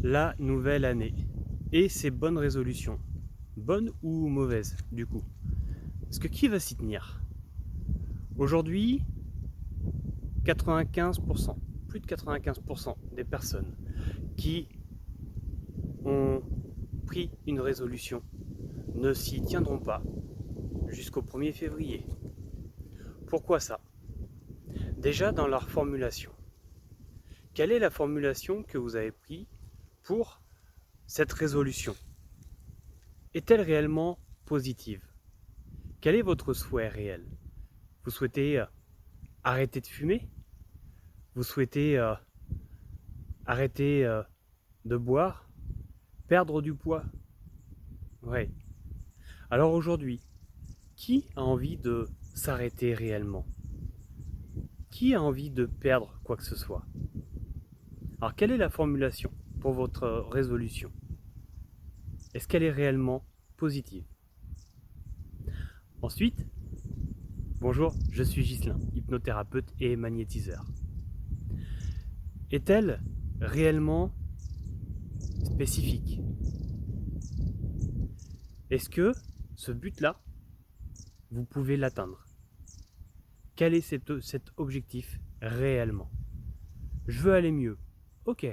la nouvelle année et ses bonnes résolutions. Bonnes ou mauvaises, du coup. Parce que qui va s'y tenir? Aujourd'hui, 95%, plus de 95% des personnes qui ont pris une résolution ne s'y tiendront pas jusqu'au 1er février. Pourquoi ça? Déjà dans leur formulation. Quelle est la formulation que vous avez prise pour cette résolution? Est-elle réellement positive? Quel est votre souhait réel? Vous souhaitez arrêter de fumer? Vous souhaitez arrêter de boire? Perdre du poids? Ouais. Alors aujourd'hui, qui a envie de s'arrêter réellement? Qui a envie de perdre quoi que ce soit? Alors quelle est la formulation pour votre résolution? Est-ce qu'elle est réellement positive? Ensuite, bonjour, je suis Ghislain, hypnothérapeute et magnétiseur. Est-elle réellement spécifique? Est-ce que ce but-là, vous pouvez l'atteindre? Quel est cet objectif réellement? Je veux aller mieux. Ok.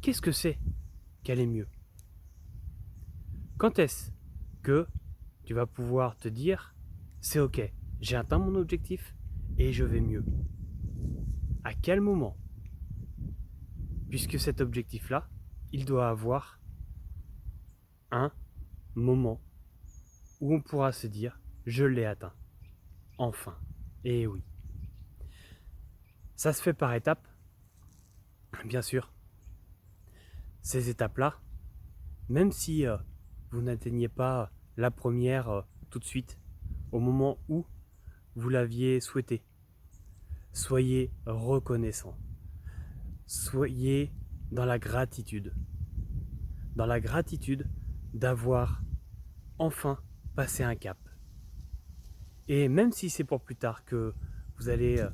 Qu'est-ce que c'est qu'aller mieux? Quand est-ce que tu vas pouvoir te dire c'est ok, j'ai atteint mon objectif et je vais mieux? À quel moment? Puisque cet objectif-là, il doit avoir un moment où on pourra se dire je l'ai atteint. Enfin. Et oui. Ça se fait par étapes, bien sûr. Ces étapes-là, même si vous n'atteignez pas la première tout de suite, au moment où vous l'aviez souhaité, soyez reconnaissant. Soyez dans la gratitude. Dans la gratitude d'avoir enfin passé un cap. Et même si c'est pour plus tard que vous allez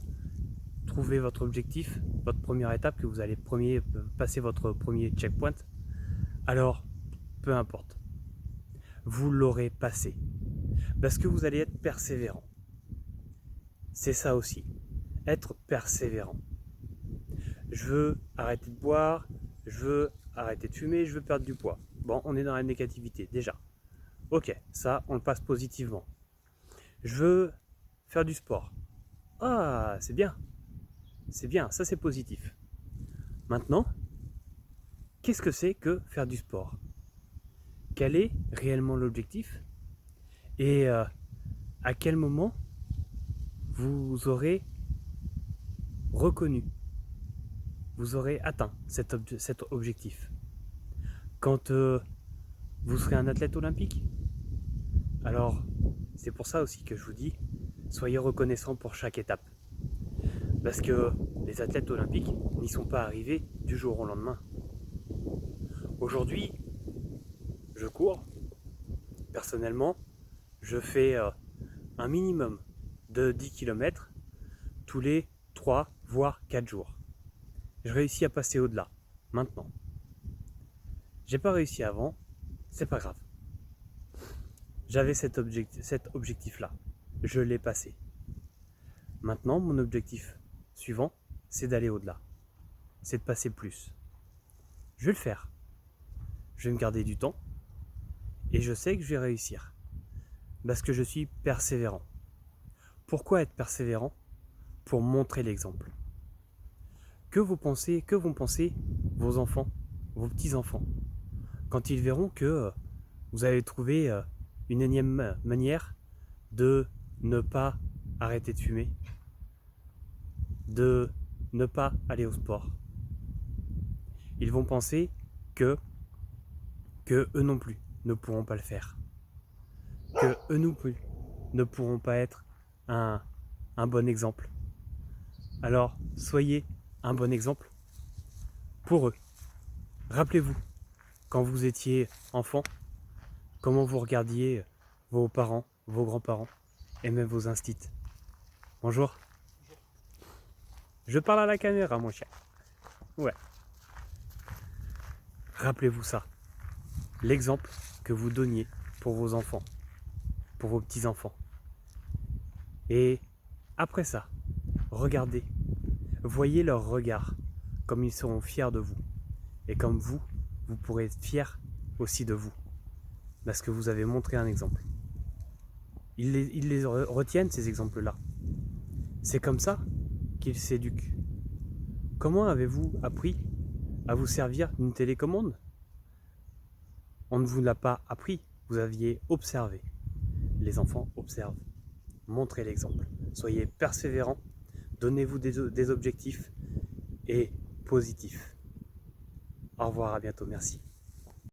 trouver votre objectif, votre première étape, que vous allez passer votre premier checkpoint, alors peu importe. Vous l'aurez passé. Parce que vous allez être persévérant. C'est ça aussi. Être persévérant. Je veux arrêter de boire, je veux arrêter de fumer, je veux perdre du poids. Bon, on est dans la négativité déjà. Ok, ça, on le passe positivement. Je veux faire du sport. Ah, c'est bien. C'est bien, ça c'est positif. Maintenant, qu'est-ce que c'est que faire du sport? Quel est réellement l'objectif? Et à quel moment vous aurez reconnu, vous aurez atteint cet objectif? Quand vous serez un athlète olympique? Alors, c'est pour ça aussi que je vous dis, soyez reconnaissant pour chaque étape. Parce que les athlètes olympiques n'y sont pas arrivés du jour au lendemain. Aujourd'hui, je cours. Personnellement, je fais un minimum de 10 km tous les 3 voire 4 jours. Je réussis à passer au-delà, maintenant. J'ai pas réussi avant, c'est pas grave. J'avais cet objectif-là, je l'ai passé. Maintenant, mon objectif suivant, c'est d'aller au-delà. C'est de passer plus. Je vais le faire. Je vais me garder du temps et je sais que je vais réussir. Parce que je suis persévérant. Pourquoi être persévérant? Pour montrer l'exemple. Que vont penser vos enfants, vos petits-enfants, quand ils verront que vous avez trouvé une énième manière de ne pas arrêter de fumer, de ne pas aller au sport? Ils vont penser que eux non plus ne pourront pas le faire, que eux non plus ne pourront pas être un bon exemple. Alors, soyez un bon exemple pour eux. Rappelez-vous, quand vous étiez enfant, comment vous regardiez vos parents, vos grands-parents et même vos instits. Bonjour. Je parle à la caméra, mon chien. Ouais. Rappelez-vous ça, l'exemple que vous donniez pour vos enfants, pour vos petits-enfants. Et après ça, regardez, voyez leur regard, comme ils seront fiers de vous. Et comme vous, vous pourrez être fiers aussi de vous, parce que vous avez montré un exemple. Ils les retiennent, ces exemples-là. C'est comme ça qu'ils s'éduquent. Comment avez-vous appris à vous servir d'une télécommande? On ne vous l'a pas appris, vous aviez observé. Les enfants observent. Montrez l'exemple. Soyez persévérants, donnez-vous des objectifs et positifs. Au revoir, à bientôt, merci.